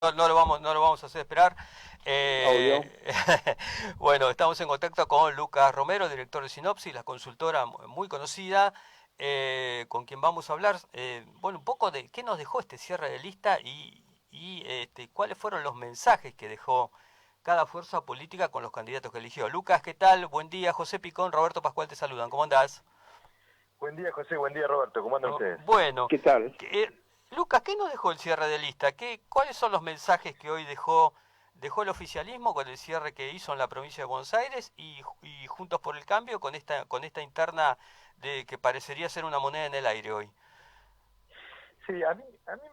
no lo vamos a hacer esperar. Obvio. Eh, bueno, estamos en contacto con Lucas Romero, director de Sinopsis, la consultora muy conocida, con quien vamos a hablar, bueno, un poco de qué nos dejó este cierre de lista y cuáles fueron los mensajes que dejó cada fuerza política con los candidatos que eligió. Lucas, ¿qué tal? Buen día, José Picón, Roberto Pascual te saludan. ¿Cómo andás? Buen día, José. Buen día, Roberto. ¿Cómo andan ustedes? Bueno, ¿Qué tal? Lucas, ¿qué nos dejó el cierre de lista? ¿Cuáles son los mensajes que hoy dejó el oficialismo con el cierre que hizo en la provincia de Buenos Aires y Juntos por el Cambio con esta interna de que parecería ser una moneda en el aire hoy? Sí, a mí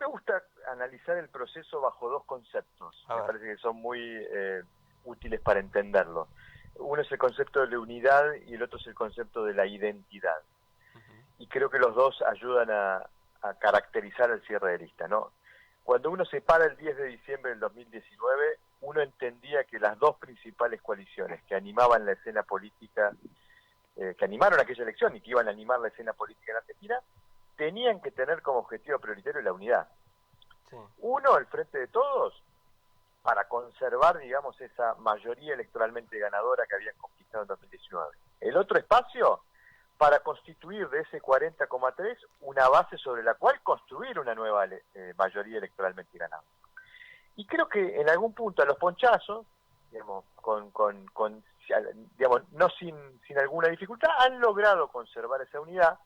me gusta analizar el proceso bajo dos conceptos. A Me ver. parece que son muy útiles para entenderlo. Uno es el concepto de la unidad y el otro es el concepto de la identidad. Ujú. Y creo que los dos ayudan a caracterizar el cierre de lista, ¿no? Cuando uno se para el 10 de diciembre del 2019, uno entendía que las dos principales coaliciones que animaban la escena política, que animaron aquella elección y que iban a animar la escena política en Argentina, tenían que tener como objetivo prioritario la unidad. Sí. Uno, el Frente de Todos, para conservar, digamos, esa mayoría electoralmente ganadora que habían conquistado en 2019. El otro espacio, para constituir de ese 40,3 una base sobre la cual construir una nueva mayoría electoralmente ganada. Y creo que en algún punto a los ponchazos, digamos, digamos no sin alguna dificultad, han logrado conservar esa unidad.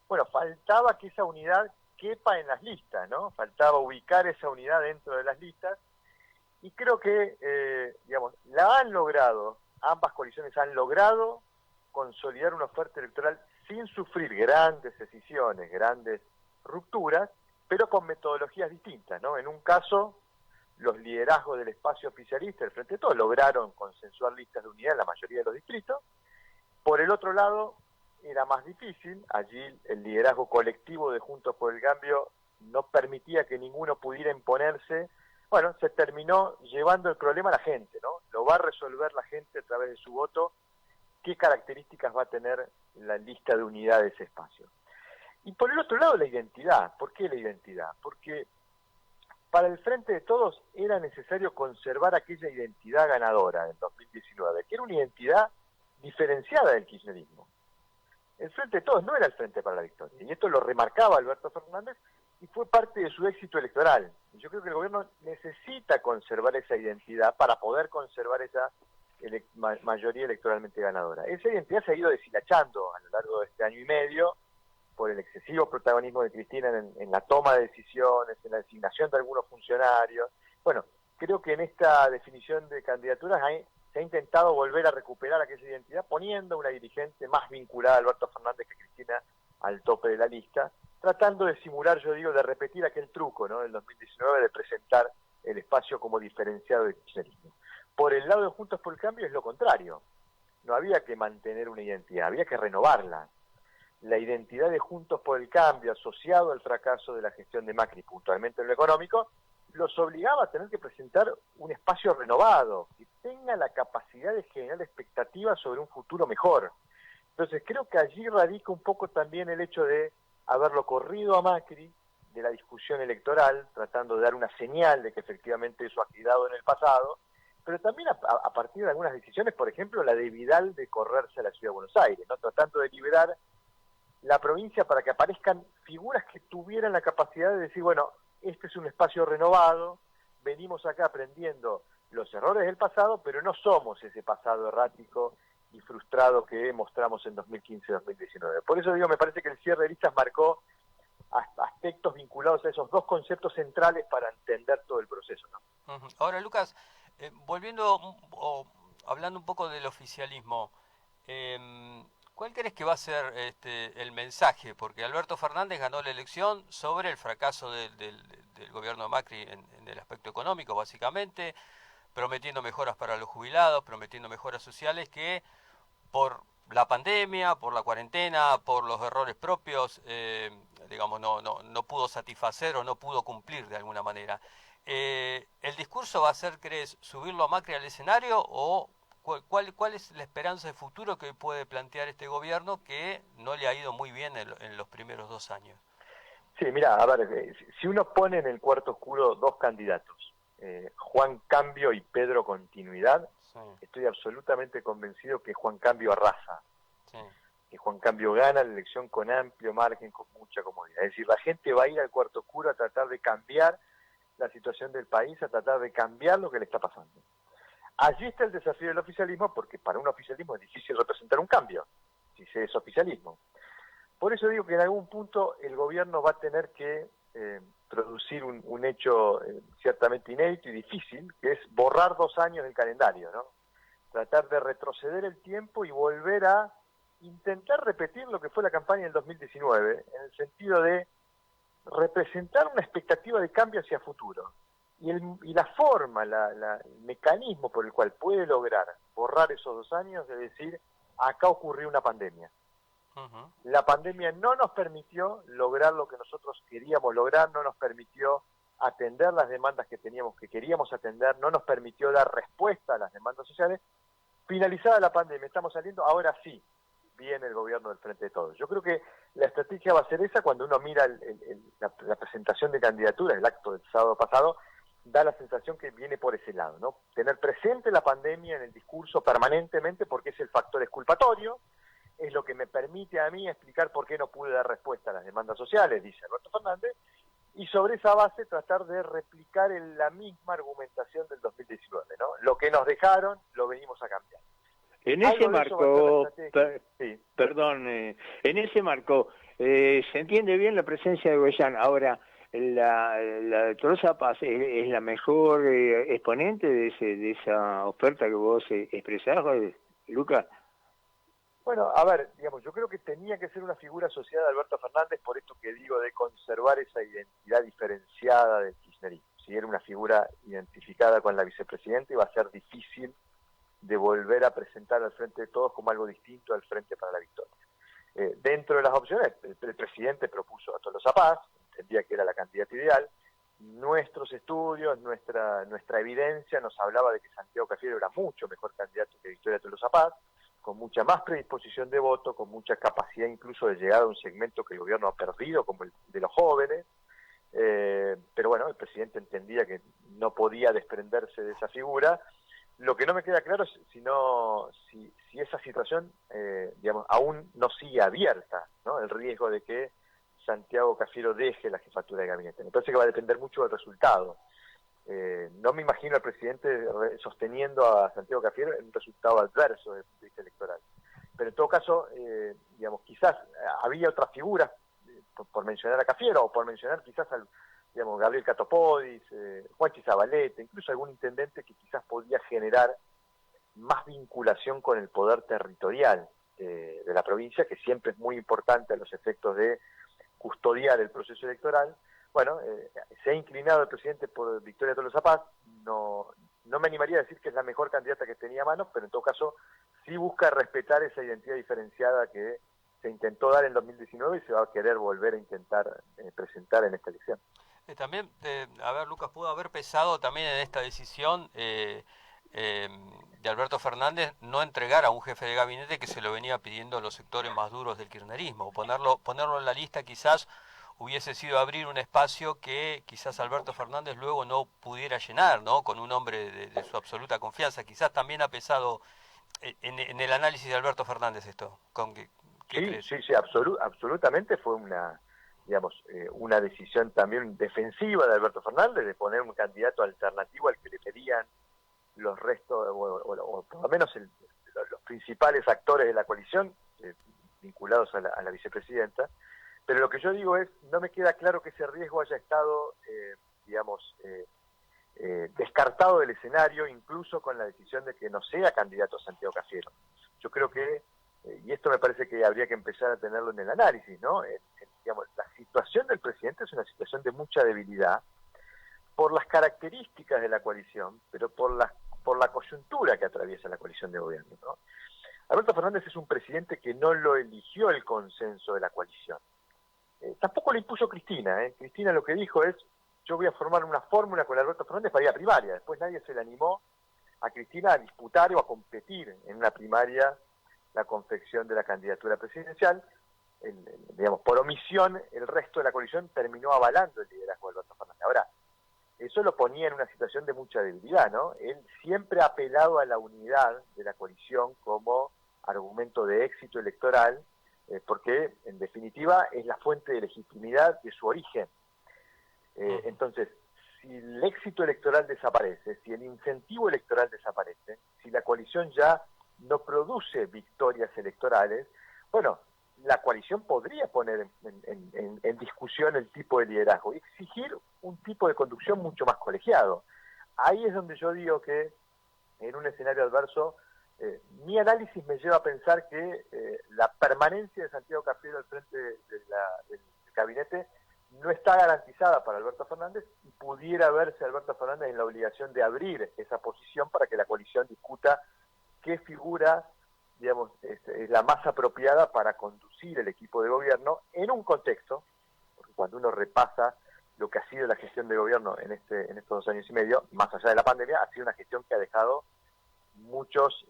Bueno, faltaba que esa unidad quepa en las listas, ¿no? Faltaba ubicar esa unidad dentro de las listas y creo que, digamos, la han logrado, ambas coaliciones han logrado consolidar una oferta electoral sin sufrir grandes decisiones, grandes rupturas, pero con metodologías distintas, ¿no? En un caso, los liderazgos del espacio oficialista, el Frente de Todos, lograron consensuar listas de unidad en la mayoría de los distritos. Por el otro lado, era más difícil, allí el liderazgo colectivo de Juntos por el Cambio no permitía que ninguno pudiera imponerse. Bueno, se terminó llevando el problema a la gente, ¿no? Lo va a resolver la gente a través de su voto, qué características va a tener la lista de unidad de ese espacio. Y por el otro lado, la identidad. ¿Por qué la identidad? Porque para el Frente de Todos era necesario conservar aquella identidad ganadora del 2019, que era una identidad diferenciada del kirchnerismo. El Frente de Todos no era el Frente para la Victoria, y esto lo remarcaba Alberto Fernández y fue parte de su éxito electoral. Y yo creo que el gobierno necesita conservar esa identidad para poder conservar esa mayoría electoralmente ganadora. Esa identidad se ha ido deshilachando a lo largo de este año y medio por el excesivo protagonismo de Cristina en la toma de decisiones, en la designación de algunos funcionarios. Bueno, creo que en esta definición de candidaturas se ha intentado volver a recuperar aquella identidad poniendo una dirigente más vinculada a Alberto Fernández que Cristina al tope de la lista, tratando de simular, yo digo, de repetir aquel truco, ¿no?, del 2019 de presentar el espacio como diferenciado del kirchnerismo. Por el lado de Juntos por el Cambio es lo contrario. No había que mantener una identidad, había que renovarla. La identidad de Juntos por el Cambio, asociado al fracaso de la gestión de Macri, puntualmente en lo económico, los obligaba a tener que presentar un espacio renovado, que tenga la capacidad de generar expectativas sobre un futuro mejor. Entonces creo que allí radica un poco también el hecho de haberlo corrido a Macri de la discusión electoral, tratando de dar una señal de que efectivamente eso ha quedado en el pasado, pero también a partir de algunas decisiones, por ejemplo, la de Vidal de correrse a la Ciudad de Buenos Aires, ¿no?, tratando de liberar la provincia para que aparezcan figuras que tuvieran la capacidad de decir, bueno, este es un espacio renovado, venimos acá aprendiendo los errores del pasado, pero no somos ese pasado errático y frustrado que mostramos en 2015-2019. Por eso digo, me parece que el cierre de listas marcó aspectos vinculados a esos dos conceptos centrales para entender todo el proceso, ¿no? Ujú. Ahora, Lucas, volviendo o hablando un poco del oficialismo, ¿cuál crees que va a ser el mensaje? Porque Alberto Fernández ganó la elección sobre el fracaso del gobierno de Macri en el aspecto económico, básicamente, prometiendo mejoras para los jubilados, prometiendo mejoras sociales que por la pandemia, por la cuarentena, por los errores propios, digamos, no pudo satisfacer o no pudo cumplir de alguna manera. ¿El discurso va a ser, crees, subirlo a Macri al escenario o cuál es la esperanza de futuro que puede plantear este gobierno que no le ha ido muy bien en los primeros 2 años? Sí, mira, a ver, si uno pone en el cuarto oscuro dos candidatos, Juan Cambio y Pedro Continuidad, sí, estoy absolutamente convencido que Juan Cambio arrasa, sí. que Juan Cambio gana la elección con amplio margen, con mucha comodidad. Es decir, la gente va a ir al cuarto oscuro a tratar de cambiar la situación del país, a tratar de cambiar lo que le está pasando. Allí está el desafío del oficialismo, porque para un oficialismo es difícil representar un cambio, si se es oficialismo. Por eso digo que en algún punto el gobierno va a tener que producir un hecho ciertamente inédito y difícil, que es borrar 2 años del calendario, ¿no? Tratar de retroceder el tiempo y volver a intentar repetir lo que fue la campaña del 2019, en el sentido de representar una expectativa de cambio hacia futuro. Y la forma, el mecanismo por el cual puede lograr borrar esos 2 años es decir, acá ocurrió una pandemia. Ujú. La pandemia no nos permitió lograr lo que nosotros queríamos lograr, no nos permitió atender las demandas que queríamos atender, no nos permitió dar respuesta a las demandas sociales. Finalizada la pandemia, estamos saliendo, ahora sí viene el gobierno del Frente de Todos. Yo creo que la estrategia va a ser esa. Cuando uno mira la presentación de candidatura, el acto del sábado pasado, da la sensación que viene por ese lado, ¿no? Tener presente la pandemia en el discurso permanentemente, porque es el factor exculpatorio, es lo que me permite a mí explicar por qué no pude dar respuesta a las demandas sociales, dice Alberto Fernández, y sobre esa base tratar de replicar la misma argumentación del 2019, ¿no? Lo que nos dejaron, lo venimos a cambiar. En ese marco, sí. perdón, en ese marco, se entiende bien la presencia de Goyán. Ahora, la doctora Zapaz es la mejor exponente de esa oferta que vos expresás, Lucas. Bueno, a ver, digamos, yo creo que tenía que ser una figura asociada a Alberto Fernández, por esto que digo de conservar esa identidad diferenciada del kirchnerismo. Si era una figura identificada con la vicepresidenta, iba a ser difícil de volver a presentar al Frente de Todos como algo distinto al Frente para la Victoria. Dentro de las opciones, el presidente propuso a Tolosa Paz, entendía que era la candidata ideal. Nuestros estudios, nuestra evidencia nos hablaba de que Santiago Cafiero era mucho mejor candidato que Victoria Tolosa Paz, con mucha más predisposición de voto, con mucha capacidad incluso de llegar a un segmento que el gobierno ha perdido, como el de los jóvenes. Pero bueno, el presidente entendía que no podía desprenderse de esa figura. Lo que no me queda claro es si esa situación, digamos, aún no sigue abierta, ¿no? El riesgo de que Santiago Cafiero deje la jefatura de gabinete. Me parece que va a depender mucho del resultado. No me imagino al presidente sosteniendo a Santiago Cafiero en un resultado adverso de vista electoral. Pero en todo caso, digamos, quizás había otras figuras, por mencionar a Cafiero, o por mencionar quizás al Gabriel Catopodis, Juanchi Zabaleta, incluso algún intendente que quizás podía generar más vinculación con el poder territorial de la provincia, que siempre es muy importante a los efectos de custodiar el proceso electoral. Bueno, se ha inclinado el presidente por Victoria Tolosa Paz. No me animaría a decir que es la mejor candidata que tenía a mano, pero en todo caso sí busca respetar esa identidad diferenciada que se intentó dar en 2019 y se va a querer volver a intentar presentar en esta elección. También, a ver, Lucas, pudo haber pesado también en esta decisión de Alberto Fernández no entregar a un jefe de gabinete que se lo venía pidiendo los sectores más duros del kirchnerismo. Ponerlo en la lista quizás hubiese sido abrir un espacio que quizás Alberto Fernández luego no pudiera llenar, ¿no? Con un hombre de su absoluta confianza. Quizás también ha pesado en el análisis de Alberto Fernández esto. ¿Qué crees? Sí, absolutamente fue una decisión también defensiva de Alberto Fernández de poner un candidato alternativo al que le pedían los restos, o por lo menos los principales actores de la coalición, vinculados a la vicepresidenta. Pero lo que yo digo es, no me queda claro que ese riesgo haya estado, descartado del escenario, incluso con la decisión de que no sea candidato a Santiago Cafiero. Yo creo que, y esto me parece que habría que empezar a tenerlo en el análisis, ¿no? La situación del presidente es una situación de mucha debilidad por las características de la coalición, pero por la coyuntura que atraviesa la coalición de gobierno, ¿no? Alberto Fernández es un presidente que no lo eligió el consenso de la coalición. Tampoco lo impuso Cristina. Cristina lo que dijo es, yo voy a formar una fórmula con Alberto Fernández para ir a primaria. Después nadie se le animó a Cristina a disputar o a competir en una primaria la confección de la candidatura presidencial. Por omisión, el resto de la coalición terminó avalando el liderazgo de Alberto Fernández. Ahora, eso lo ponía en una situación de mucha debilidad, ¿no? Él siempre ha apelado a la unidad de la coalición como argumento de éxito electoral, porque en definitiva es la fuente de legitimidad de su origen. Entonces, si el éxito electoral desaparece, si el incentivo electoral desaparece, si la coalición ya no produce victorias electorales, bueno, la coalición podría poner en discusión el tipo de liderazgo y exigir un tipo de conducción mucho más colegiado. Ahí es donde yo digo que en un escenario adverso, mi análisis me lleva a pensar que la permanencia de Santiago Cafiero al frente del gabinete no está garantizada para Alberto Fernández y pudiera verse Alberto Fernández en la obligación de abrir esa posición para que la coalición discuta qué figura, digamos, es la más apropiada para conducir el equipo de gobierno en un contexto, porque cuando uno repasa lo que ha sido la gestión de gobierno en estos 2 años y medio, más allá de la pandemia, ha sido una gestión que ha dejado muchos,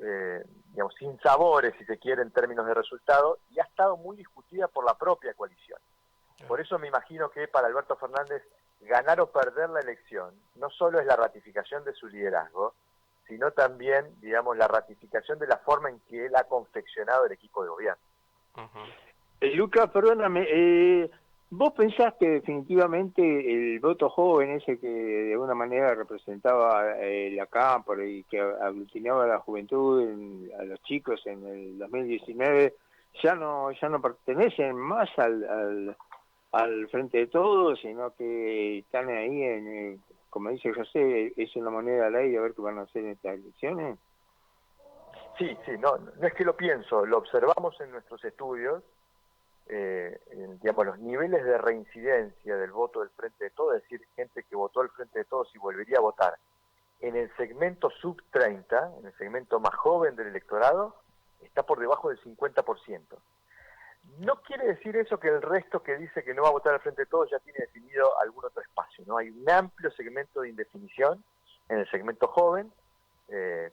digamos, sinsabores, si se quiere, en términos de resultado, y ha estado muy discutida por la propia coalición. Por eso me imagino que para Alberto Fernández ganar o perder la elección no solo es la ratificación de su liderazgo, sino también, digamos, la ratificación de la forma en que él ha confeccionado el equipo de gobierno. Lucas, perdóname, ¿vos pensás que definitivamente el voto joven, ese que de alguna manera representaba la cámpora y que aglutinaba a la juventud, a los chicos en el 2019, ya no pertenecen más al Frente de Todos, sino que están ahí como dice José, es una moneda al aire a ver qué van a hacer en estas elecciones? Sí, no es que lo pienso, lo observamos en nuestros estudios, digamos, los niveles de reincidencia del voto del Frente de Todos, es decir, gente que votó al Frente de Todos y volvería a votar, en el segmento sub-30, en el segmento más joven del electorado, está por debajo del 50%. No quiere decir eso que el resto que dice que no va a votar al Frente de Todos ya tiene definido algún otro espacio, ¿no? Hay un amplio segmento de indefinición en el segmento joven,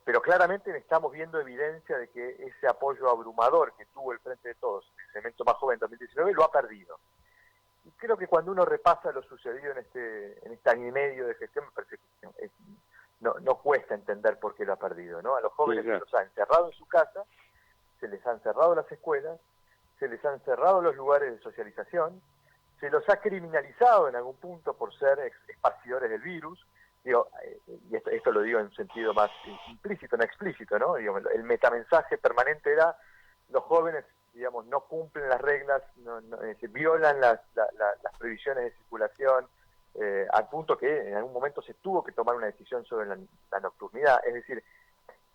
pero claramente estamos viendo evidencia de que ese apoyo abrumador que tuvo el Frente de Todos en el segmento más joven en 2019 lo ha perdido. Y creo que cuando uno repasa lo sucedido en este año y medio de gestión, me parece que no cuesta entender por qué lo ha perdido, ¿no? A los jóvenes se los ha encerrado en su casa, se les han cerrado las escuelas, se les han cerrado los lugares de socialización, se los ha criminalizado en algún punto por ser esparcidores del virus. Digo, y esto lo digo en un sentido más implícito, no explícito, ¿no? Digo, el metamensaje permanente era: los jóvenes, digamos, no cumplen las reglas, se violan las prohibiciones de circulación, al punto que en algún momento se tuvo que tomar una decisión sobre la nocturnidad. Es decir,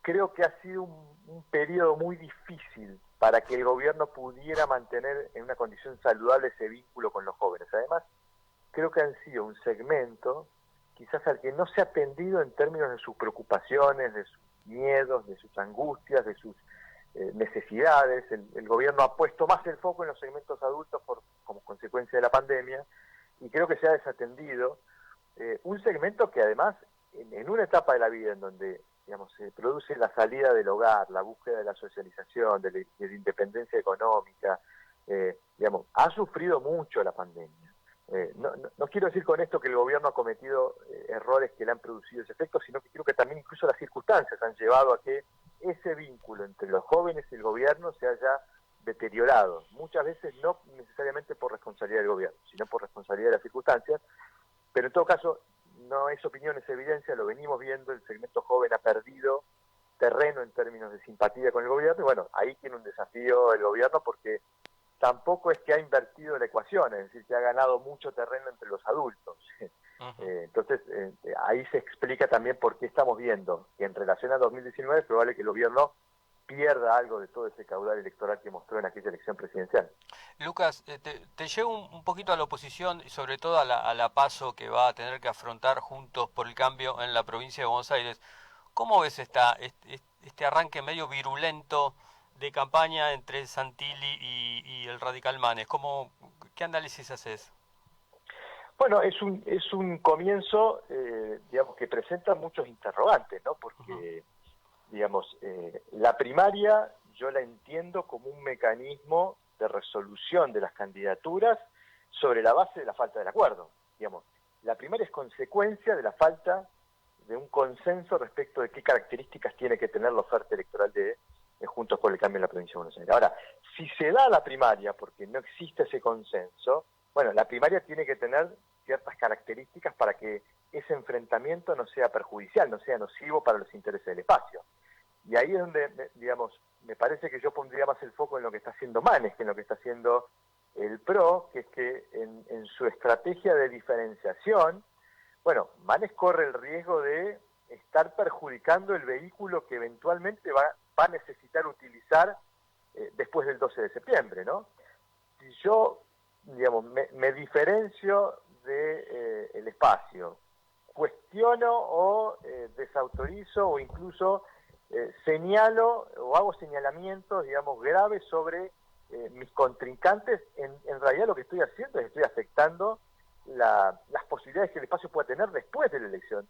creo que ha sido un periodo muy difícil para que el gobierno pudiera mantener en una condición saludable ese vínculo con los jóvenes. Además, creo que han sido un segmento quizás al que no se ha atendido en términos de sus preocupaciones, de sus miedos, de sus angustias, de sus necesidades. El gobierno ha puesto más el foco en los segmentos adultos como consecuencia de la pandemia, y creo que se ha desatendido un segmento que además, en una etapa de la vida en donde, digamos, se produce la salida del hogar, la búsqueda de la socialización, de la independencia económica, digamos, ha sufrido mucho la pandemia. No quiero decir con esto que el gobierno ha cometido errores que le han producido ese efecto, sino que creo que también incluso las circunstancias han llevado a que ese vínculo entre los jóvenes y el gobierno se haya deteriorado, muchas veces no necesariamente por responsabilidad del gobierno, sino por responsabilidad de las circunstancias, pero en todo caso no es opinión, es evidencia, lo venimos viendo, el segmento joven ha perdido terreno en términos de simpatía con el gobierno, y bueno, ahí tiene un desafío el gobierno, porque tampoco es que ha invertido la ecuación, es decir, que ha ganado mucho terreno entre los adultos. Entonces, ahí se explica también por qué estamos viendo que en relación a 2019 es probable que el gobierno pierda algo de todo ese caudal electoral que mostró en aquella elección presidencial. Lucas, te llevo un poquito a la oposición y sobre todo a la PASO que va a tener que afrontar Juntos por el Cambio en la provincia de Buenos Aires. ¿Cómo ves este arranque medio virulento de campaña entre Santilli y el Radical Manes? ¿Qué análisis haces? Bueno, es un comienzo, digamos, que presenta muchos interrogantes, ¿no? Porque, digamos, la primaria yo la entiendo como un mecanismo de resolución de las candidaturas sobre la base de la falta del acuerdo. Digamos, la primaria es consecuencia de la falta de un consenso respecto de qué características tiene que tener la oferta electoral de Juntos por el Cambio en la provincia de Buenos Aires. Ahora, si se da la primaria porque no existe ese consenso, bueno, la primaria tiene que tener ciertas características para que ese enfrentamiento no sea perjudicial, no sea nocivo para los intereses del espacio. Y ahí es donde, digamos, me parece que yo pondría más el foco en lo que está haciendo Manes que en lo que está haciendo el PRO, que es que en su estrategia de diferenciación, bueno, Manes corre el riesgo de estar perjudicando el vehículo que eventualmente va a necesitar utilizar después del 12 de septiembre, ¿no? Si yo, digamos, me diferencio del espacio, cuestiono o desautorizo o incluso señalo o hago señalamientos, digamos, graves sobre mis contrincantes, en realidad lo que estoy haciendo es estoy afectando las posibilidades que el espacio pueda tener después de la elección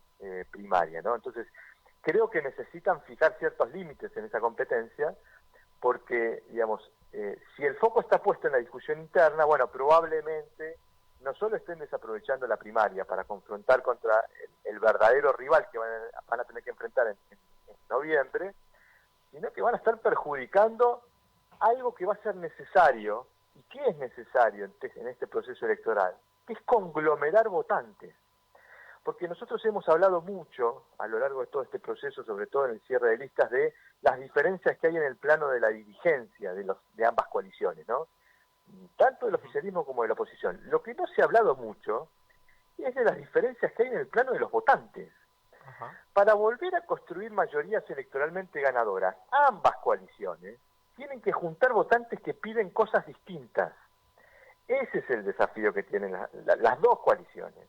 primaria, ¿no? Entonces, creo que necesitan fijar ciertos límites en esa competencia, porque, digamos, si el foco está puesto en la discusión interna, bueno, probablemente no solo estén desaprovechando la primaria para confrontar contra el verdadero rival que van a tener que enfrentar en noviembre, sino que van a estar perjudicando algo que va a ser necesario, y que es necesario en este proceso electoral, que es conglomerar votantes. Porque nosotros hemos hablado mucho a lo largo de todo este proceso, sobre todo en el cierre de listas, de las diferencias que hay en el plano de la dirigencia de ambas coaliciones, ¿no? Tanto del oficialismo como de la oposición. Lo que no se ha hablado mucho es de las diferencias que hay en el plano de los votantes. Para volver a construir mayorías electoralmente ganadoras, ambas coaliciones tienen que juntar votantes que piden cosas distintas. Ese es el desafío que tienen las dos coaliciones.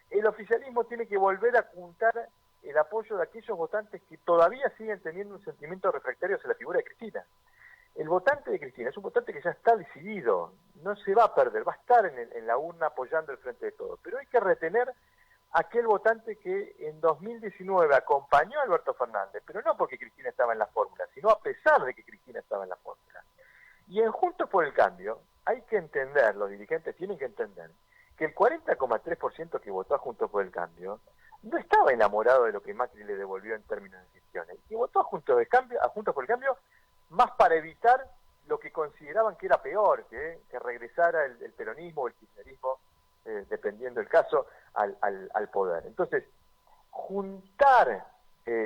El oficialismo tiene que volver a juntar el apoyo de aquellos votantes que todavía siguen teniendo un sentimiento refractario hacia la figura de Cristina. El votante de Cristina es un votante que ya está decidido, no se va a perder, va a estar en la urna apoyando el Frente de Todos, pero hay que retener aquel votante que en 2019 acompañó a Alberto Fernández, pero no porque Cristina estaba en la fórmula, sino a pesar de que Cristina estaba en la fórmula. Y en Juntos por el Cambio hay que entender, los dirigentes tienen que entender, que el 40,3% que votó a Juntos por el Cambio no estaba enamorado de lo que Macri le devolvió en términos de gestiones, y votó a Juntos por el Cambio más para evitar lo que consideraban que era peor, que regresara el peronismo o el kirchnerismo, dependiendo del caso, al poder. Entonces, juntar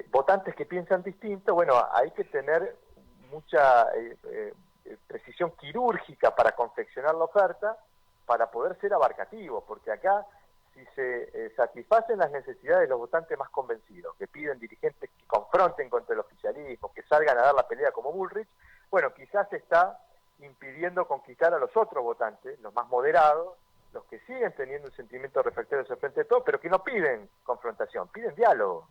votantes que piensan distinto, bueno, hay que tener mucha precisión quirúrgica para confeccionar la oferta, para poder ser abarcativo, porque acá, si se satisfacen las necesidades de los votantes más convencidos, que piden dirigentes que confronten contra el oficialismo, que salgan a dar la pelea como Bullrich, bueno, quizás se está impidiendo conquistar a los otros votantes, los más moderados, los que siguen teniendo un sentimiento refractario hacia el Frente de Todos, pero que no piden confrontación, piden diálogo.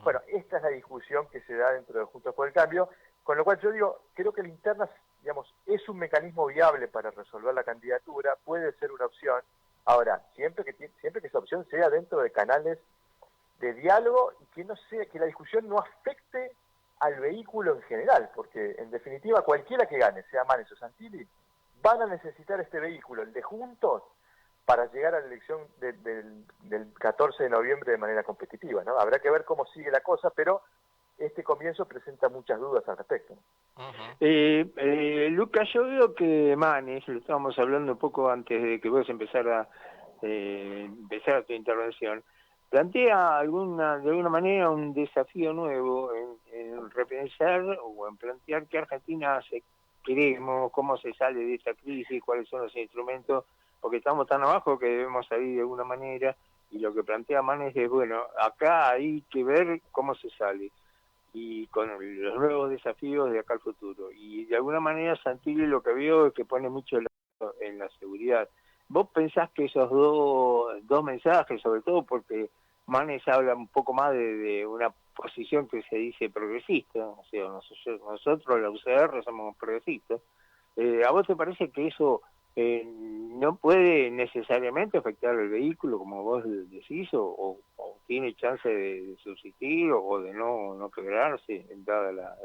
Bueno, esta es la discusión que se da dentro de Juntos por el Cambio, con lo cual yo digo, creo que la interna, digamos, es un mecanismo viable para resolver la candidatura, puede ser una opción. Ahora, siempre que esa opción sea dentro de canales de diálogo y que no sea, que la discusión no afecte al vehículo en general, porque en definitiva cualquiera que gane, sea Manes o Santilli, van a necesitar este vehículo, el de Juntos, para llegar a la elección del 14 de noviembre de manera competitiva, ¿no? Habrá que ver cómo sigue la cosa, pero este comienzo presenta muchas dudas al respecto. Lucas, yo veo que Manes, lo estábamos hablando un poco antes de que vos empezara tu intervención, plantea de alguna manera un desafío nuevo en repensar o en plantear qué Argentina queremos, cómo se sale de esta crisis, cuáles son los instrumentos, porque estamos tan abajo que debemos salir de alguna manera, y lo que plantea Manes es, bueno, acá hay que ver cómo se sale, y con los nuevos desafíos de acá al futuro. Y de alguna manera Santilli lo que veo es que pone mucho en la seguridad. ¿Vos pensás que esos dos mensajes, sobre todo porque Manes habla un poco más de una posición que se dice progresista, o sea, nosotros la UCR somos progresistas, ¿a vos te parece que eso no puede necesariamente afectar el vehículo, como vos decís, o tiene chance de subsistir o de no quebrarse, dada la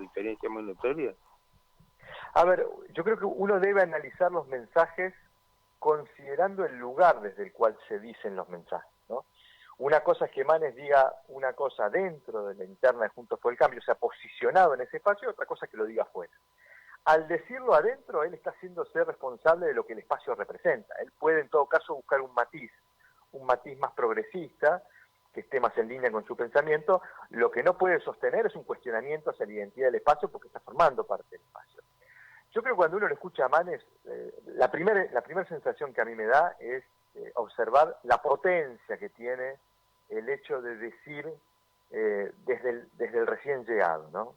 diferencia monetaria? A ver, yo creo que uno debe analizar los mensajes considerando el lugar desde el cual se dicen los mensajes, ¿no? Una cosa es que Manes diga una cosa dentro de la interna de Juntos por el Cambio, o sea, posicionado en ese espacio, y otra cosa es que lo diga afuera. Al decirlo adentro, él está haciéndose responsable de lo que el espacio representa. Él puede, en todo caso, buscar un matiz más progresista, que esté más en línea con su pensamiento. Lo que no puede sostener es un cuestionamiento hacia la identidad del espacio, porque está formando parte del espacio. Yo creo que cuando uno lo escucha a Manes, la primera sensación que a mí me da es observar la potencia que tiene el hecho de decir desde el recién llegado, ¿no?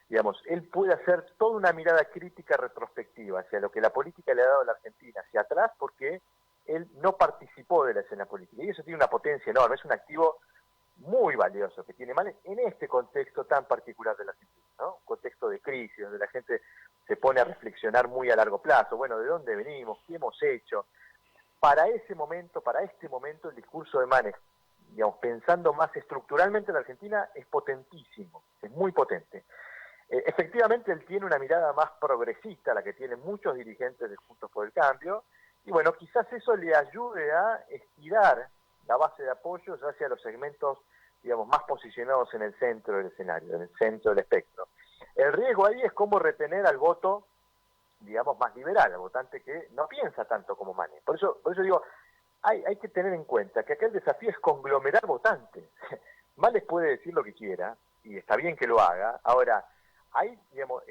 Digamos, él puede hacer toda una mirada crítica retrospectiva hacia lo que la política le ha dado a la Argentina, hacia atrás, porque él no participó de la escena política. Y eso tiene una potencia enorme, es un activo muy valioso que tiene Manes en este contexto tan particular de la Argentina, ¿no? Un contexto de crisis, donde la gente se pone a reflexionar muy a largo plazo. Bueno, ¿de dónde venimos? ¿Qué hemos hecho? Para este momento, el discurso de Manes, digamos, pensando más estructuralmente en la Argentina, es potentísimo, es muy potente. Efectivamente, él tiene una mirada más progresista, la que tienen muchos dirigentes de Juntos por el Cambio, y bueno, quizás eso le ayude a estirar la base de apoyo hacia los segmentos, digamos, más posicionados en el centro del escenario, en el centro del espectro. El riesgo ahí es cómo retener al voto, digamos, más liberal, al votante que no piensa tanto como Manes. Por eso digo, hay que tener en cuenta que acá el desafío es conglomerar votantes. Manes puede decir lo que quiera, y está bien que lo haga. Ahora, hay, digamos,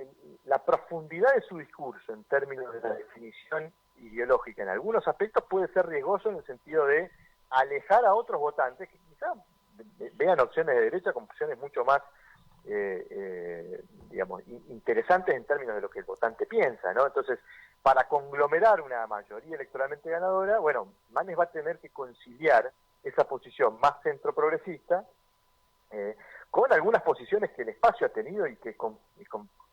la profundidad de su discurso en términos de la definición ideológica en algunos aspectos puede ser riesgoso en el sentido de alejar a otros votantes que quizás vean opciones de derecha como opciones mucho más digamos, interesantes en términos de lo que el votante piensa, ¿no? Entonces, para conglomerar una mayoría electoralmente ganadora, bueno, Manes va a tener que conciliar esa posición más centro progresista con algunas posiciones que el espacio ha tenido y que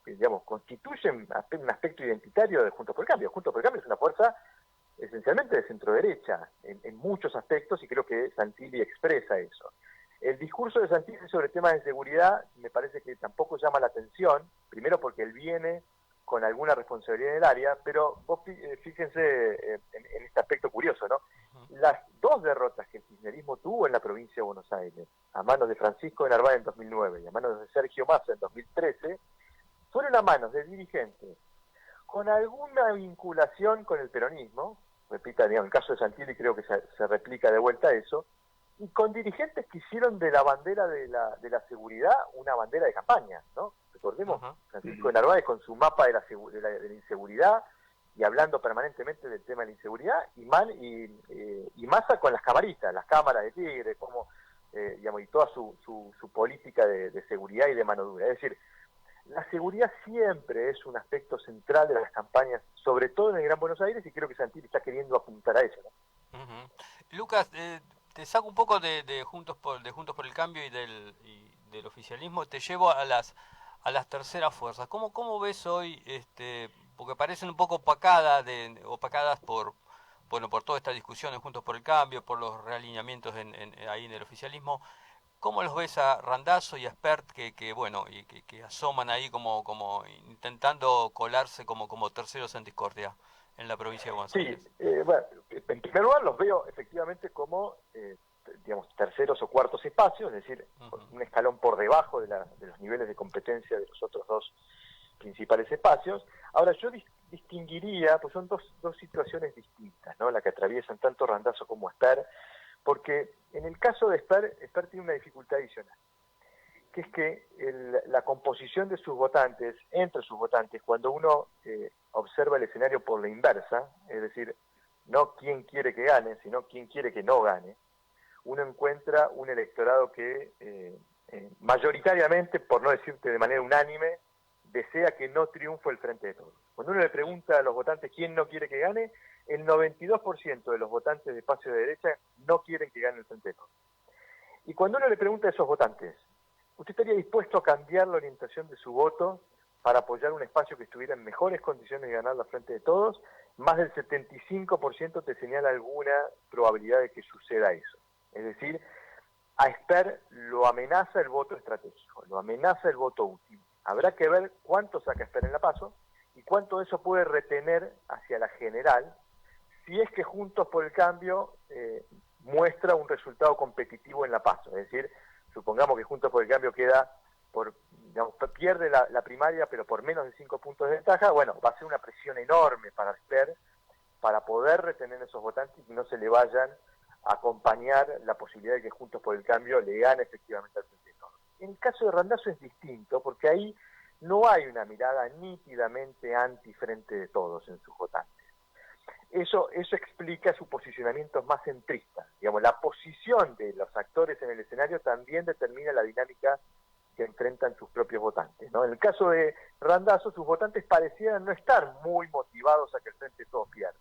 digamos, constituyen un aspecto identitario de Juntos por el Cambio. Juntos por el Cambio es una fuerza esencialmente de centro-derecha en muchos aspectos, y creo que Santilli expresa eso. El discurso de Santilli sobre temas de seguridad me parece que tampoco llama la atención, primero porque él viene con alguna responsabilidad en el área, pero vos fíjense en este aspecto curioso, ¿no? Las dos derrotas que el kirchnerismo tuvo en la provincia de Buenos Aires, a manos de Francisco de Narváez en 2009 y a manos de Sergio Massa en 2013, fueron a manos de dirigentes con alguna vinculación con el peronismo, repita, digamos, en el caso de Santilli creo que se replica de vuelta eso, y con dirigentes que hicieron de la bandera de la seguridad una bandera de campaña, ¿no? Recordemos, Francisco de Narváez con su mapa de la inseguridad y hablando permanentemente del tema de la inseguridad, y Massa con las camaritas, las cámaras de Tigre, como, digamos, y toda su política de seguridad y de mano dura. Es decir, la seguridad siempre es un aspecto central de las campañas, sobre todo en el Gran Buenos Aires, y creo que Santilli está queriendo apuntar a eso, ¿no? Lucas, te saco un poco de Juntos por el Cambio y del oficialismo, te llevo a las terceras fuerzas. ¿Cómo ves hoy, porque parecen un poco opacadas por toda esta discusión de Juntos por el Cambio, por los realineamientos ahí en el oficialismo? ¿Cómo los ves a Randazzo y a Spert que asoman ahí como intentando colarse como terceros en discordia en la provincia de Buenos Aires? Bueno, en primer lugar los veo efectivamente como digamos, terceros o cuartos espacios, es decir, un escalón por debajo de los niveles de competencia de los otros dos principales espacios. Ahora, yo distinguiría, pues son dos situaciones distintas, ¿no? La que atraviesan tanto Randazzo como Spert, porque en el caso de Spert tiene una dificultad adicional, que es que la composición de sus votantes, entre sus votantes, cuando uno observa el escenario por la inversa, es decir, no quién quiere que gane, sino quién quiere que no gane, uno encuentra un electorado que mayoritariamente, por no decirte de manera unánime, desea que no triunfe el Frente de Todos. Cuando uno le pregunta a los votantes quién no quiere que gane, el 92% de los votantes de espacio de derecha no quieren que gane el Frente de Todos. Y cuando uno le pregunta a esos votantes, ¿usted estaría dispuesto a cambiar la orientación de su voto para apoyar un espacio que estuviera en mejores condiciones de ganar la Frente de Todos? Más del 75% te señala alguna probabilidad de que suceda eso. Es decir, a Spert lo amenaza el voto estratégico, lo amenaza el voto útil. Habrá que ver cuánto saca Spert en la PASO y cuánto de eso puede retener hacia la general si es que Juntos por el Cambio muestra un resultado competitivo en la PASO. Es decir, supongamos que Juntos por el Cambio pierde la primaria, pero por menos de 5 puntos de ventaja, bueno, va a ser una presión enorme para Esper para poder retener esos votantes y no se le vayan a acompañar la posibilidad de que Juntos por el Cambio le gane efectivamente al Frente de Todos. En el caso de Randazzo es distinto, porque ahí no hay una mirada nítidamente anti-Frente de Todos en sus votantes. Eso explica su posicionamiento más centrista. Digamos, la posición de los actores en el escenario también determina la dinámica que enfrentan sus propios votantes, ¿no? En el caso de Randazzo, sus votantes parecieran no estar muy motivados a que el Frente de Todos pierda.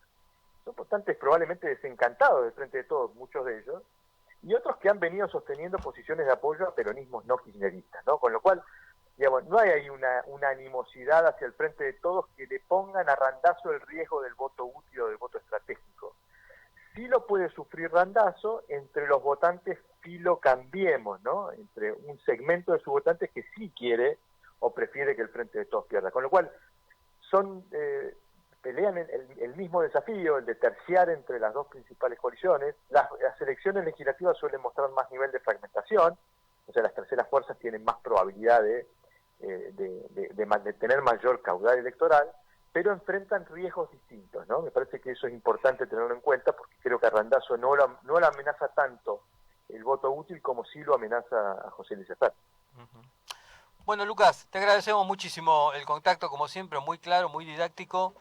Son votantes probablemente desencantados del Frente de Todos, muchos de ellos, y otros que han venido sosteniendo posiciones de apoyo a peronismos no kirchneristas, ¿no? Con lo cual, digamos, no hay ahí una animosidad hacia el Frente de Todos que le pongan a Randazzo el riesgo del voto útil o del voto estratégico. Sí lo puede sufrir Randazzo entre los votantes filo Cambiemos, ¿no? Entre un segmento de sus votantes que sí quiere o prefiere que el Frente de Todos pierda. Con lo cual, pelean el mismo desafío, el de terciar entre las dos principales coaliciones. Las elecciones legislativas suelen mostrar más nivel de fragmentación, o sea, las terceras fuerzas tienen más probabilidad de tener mayor caudal electoral, pero enfrentan riesgos distintos, ¿no? Me parece que eso es importante tenerlo en cuenta, porque creo que a Randazzo no lo amenaza tanto el voto útil como sí lo amenaza a José Luis Espert. Bueno, Lucas, te agradecemos muchísimo el contacto, como siempre, muy claro, muy didáctico.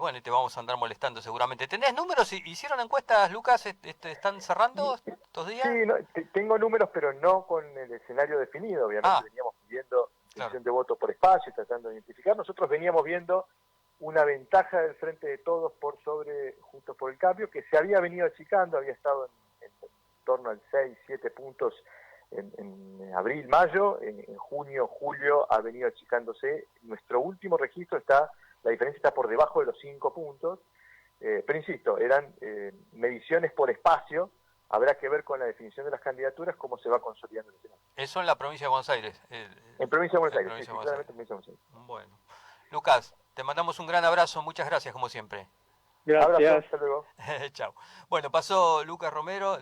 Bueno, y te vamos a andar molestando seguramente. ¿Tenés números? ¿Hicieron encuestas, Lucas? ¿Están cerrando estos días? Sí, no, tengo números, pero no con el escenario definido. Obviamente veníamos pidiendo intención de voto por espacio, tratando de identificar. Nosotros veníamos viendo una ventaja del Frente de Todos por sobre Juntos por el Cambio, que se había venido achicando, había estado en torno al 6, 7 puntos en abril, mayo, en junio, julio ha venido achicándose. Nuestro último registro la diferencia está por debajo de los 5 puntos, pero insisto, eran mediciones por espacio. Habrá que ver con la definición de las candidaturas cómo se va consolidando el escenario. Eso en la provincia de Buenos Aires. En provincia de Buenos Aires, claramente en provincia de Buenos Aires. Bueno, Lucas, te mandamos un gran abrazo, muchas gracias como siempre. Gracias. Abrazo, hasta luego. Chao. Bueno, pasó Lucas Romero.